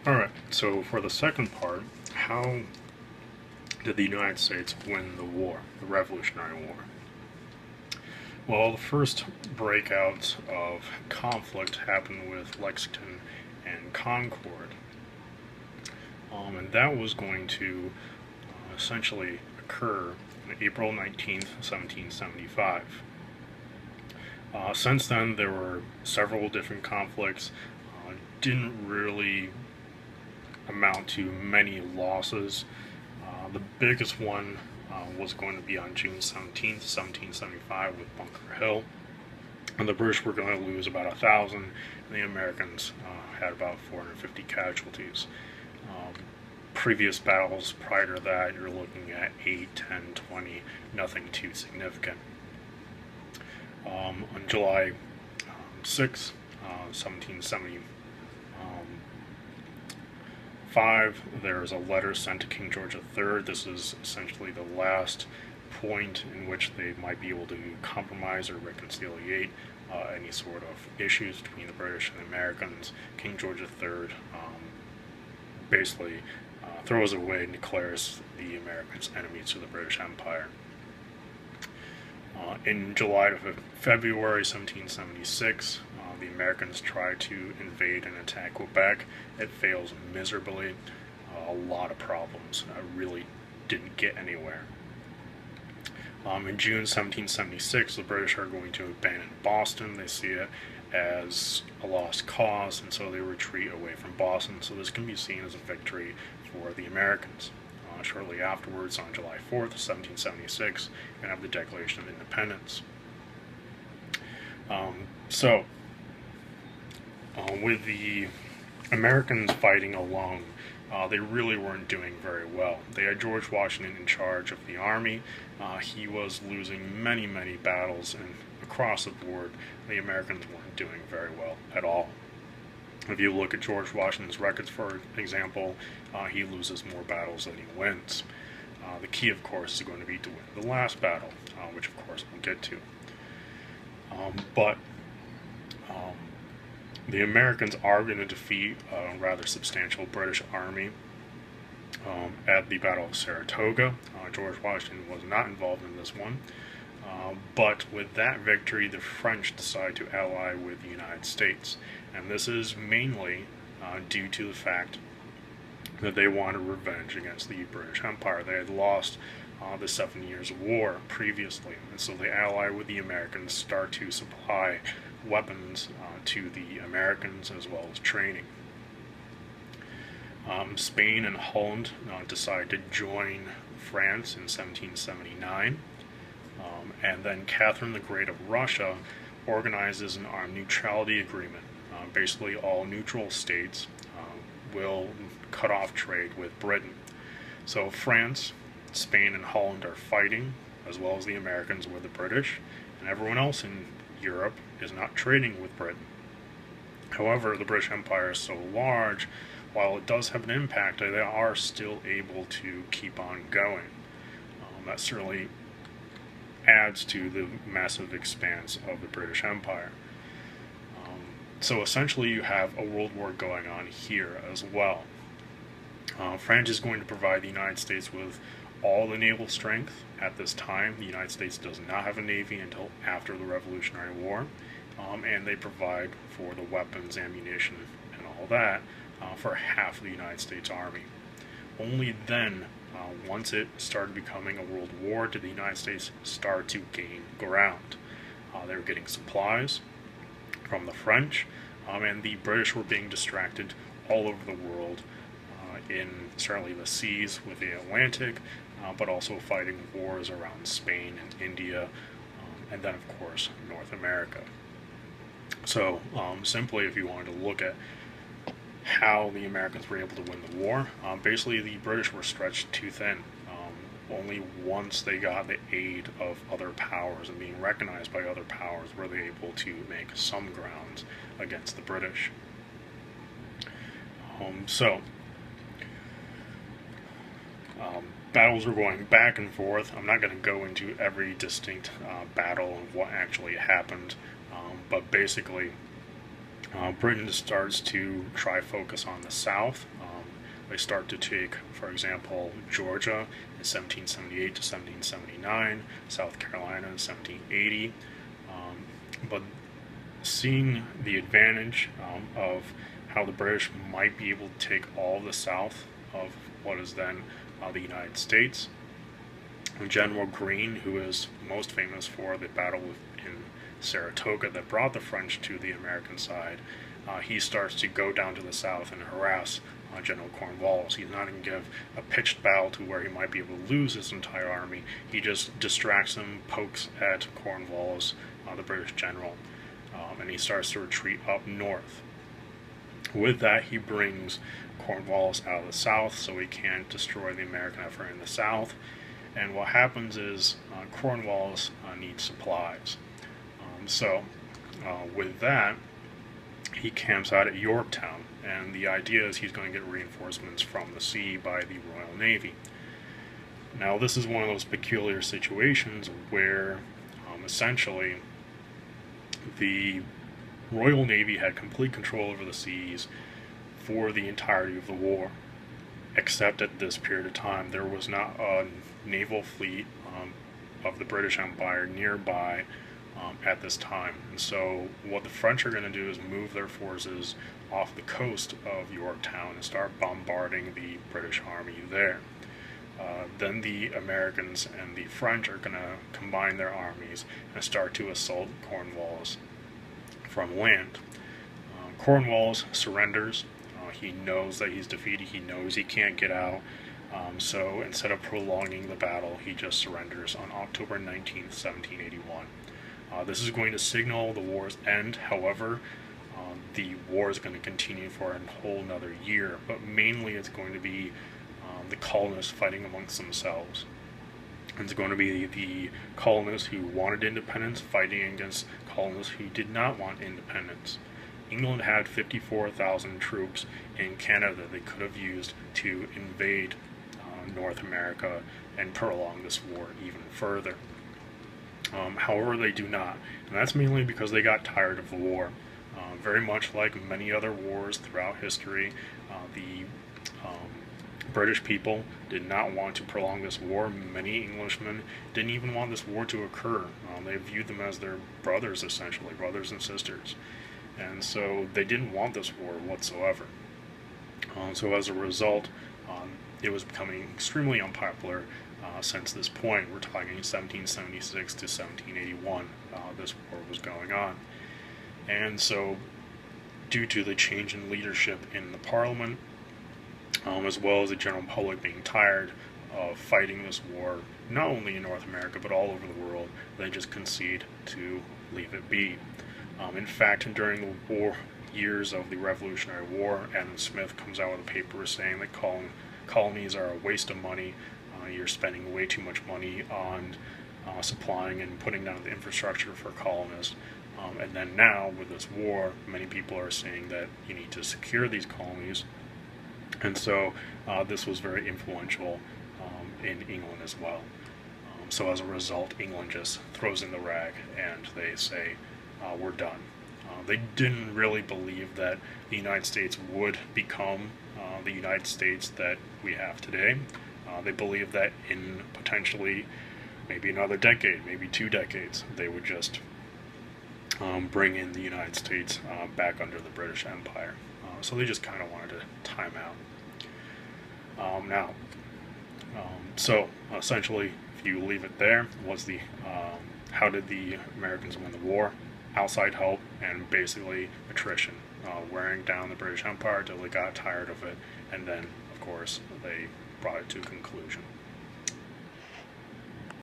Alright, so for the second part, how did the United States win the war, the Revolutionary War? Well, the first breakout of conflict happened with Lexington and Concord, and that was going to essentially occur on April 19th, 1775. Since then, there were several different conflicts. Didn't really amount to many losses. The biggest one was going to be on June 17th, 1775, with Bunker Hill. And the British were going to lose about 1,000, and the Americans had about 450 casualties. Previous battles prior to that, you're looking at 8, 10, 20, nothing too significant. On July 6th, 1775, there's a letter sent to King George III. This is essentially the last point in which they might be able to compromise or reconciliate any sort of issues between the British and the Americans. King George III basically throws away and declares the Americans enemies to the British Empire. In July to February 1776, the Americans try to invade and attack Quebec. It fails miserably. A lot of problems. Really didn't get anywhere. In June 1776, the British are going to abandon Boston. They see it as a lost cause, and so they retreat away from Boston. So this can be seen as a victory for the Americans. Shortly afterwards, on July 4th, 1776, you're going to have the Declaration of Independence. With the Americans fighting alone, they really weren't doing very well. They had George Washington in charge of the army. He was losing many, many battles, and across the board, the Americans weren't doing very well at all. If you look at George Washington's records, for example, he loses more battles than he wins. The key, of course, is going to be to win the last battle, which, of course, we'll get to. But the Americans are going to defeat a rather substantial British army at the Battle of Saratoga. George Washington was not involved in this one. But with that victory, the French decide to ally with the United States. And this is mainly due to the fact that they wanted revenge against the British Empire. They had lost the 7 Years' War previously, and so they ally with the Americans, start to supply weapons to the Americans as well as training. Spain and Holland decide to join France in 1779. And then Catherine the Great of Russia organizes an armed neutrality agreement. Basically, all neutral states will cut off trade with Britain. So France, Spain, and Holland are fighting, as well as the Americans with the British, and everyone else in Europe is not trading with Britain. However, the British Empire is so large, while it does have an impact, they are still able to keep on going. That certainly adds to the massive expanse of the British Empire. So essentially, you have a world war going on here as well. France is going to provide the United States with all the naval strength at this time. The United States does not have a navy until after the Revolutionary War, and they provide for the weapons, ammunition, and all that for half of the United States Army. Only then, once it started becoming a world war, did the United States start to gain ground. They were getting supplies from the French, and the British were being distracted all over the world, in certainly the seas with the Atlantic, but also fighting wars around Spain and India, and then, of course, North America. So, simply, if you wanted to look at how the Americans were able to win the war, basically the British were stretched too thin. Only once they got the aid of other powers and being recognized by other powers were they able to make some ground against the British. Battles were going back and forth. I'm not going to go into every distinct battle and what actually happened, but basically Britain starts to try focus on the South. They start to take, for example, Georgia in 1778 to 1779, South Carolina in 1780. But seeing the advantage of how the British might be able to take all of the South of what is then the United States, General Greene, who is most famous for the battle in Saratoga that brought the French to the American side, he starts to go down to the south and harass General Cornwallis. He's not going to give a pitched battle to where he might be able to lose his entire army. He just distracts him, pokes at Cornwallis, the British general, and he starts to retreat up north. With that, he brings Cornwallis out of the south so he can't destroy the American effort in the south. And what happens is Cornwallis needs supplies. With that, he camps out at Yorktown, and the idea is he's going to get reinforcements from the sea by the Royal Navy. Now, this is one of those peculiar situations where essentially the Royal Navy had complete control over the seas for the entirety of the war, except at this period of time there was not a naval fleet of the British Empire nearby at this time. And so what the French are going to do is move their forces off the coast of Yorktown and start bombarding the British army there. Then the Americans and the French are going to combine their armies and start to assault Cornwallis from land. Cornwallis surrenders. He knows that he's defeated. He knows he can't get out. So instead of prolonging the battle, he just surrenders on October 19th, 1781. This is going to signal the war's end. However, the war is going to continue for a whole another year, but mainly it's going to be the colonists fighting amongst themselves. It's going to be the colonists who wanted independence fighting against colonists who did not want independence. England had 54,000 troops in Canada that they could have used to invade North America and prolong this war even further. However, they do not, and that's mainly because they got tired of the war. Very much like many other wars throughout history, the British people did not want to prolong this war. Many Englishmen didn't even want this war to occur. They viewed them as their brothers, essentially, brothers and sisters. And so they didn't want this war whatsoever. So as a result, it was becoming extremely unpopular since this point. We're talking 1776 to 1781, this war was going on. And so, due to the change in leadership in the Parliament, as well as the general public being tired of fighting this war, not only in North America, but all over the world, they just concede to leave it be. In fact, during the war years of the Revolutionary War, Adam Smith comes out with a paper saying that colonies are a waste of money. You're spending way too much money on supplying and putting down the infrastructure for colonists. And then now, with this war, many people are saying that you need to secure these colonies. And so this was very influential in England as well. So as a result, England just throws in the rag and they say, we're done. They didn't really believe that the United States would become the United States that we have today. They believed that in potentially maybe another decade, maybe 2 decades, they would just bring in the United States back under the British Empire. So they just kind of wanted to time out. So essentially, if you leave it there, was the how did the Americans win the war? Outside help and basically attrition, wearing down the British Empire till they got tired of it, and then, of course, they brought it to a conclusion.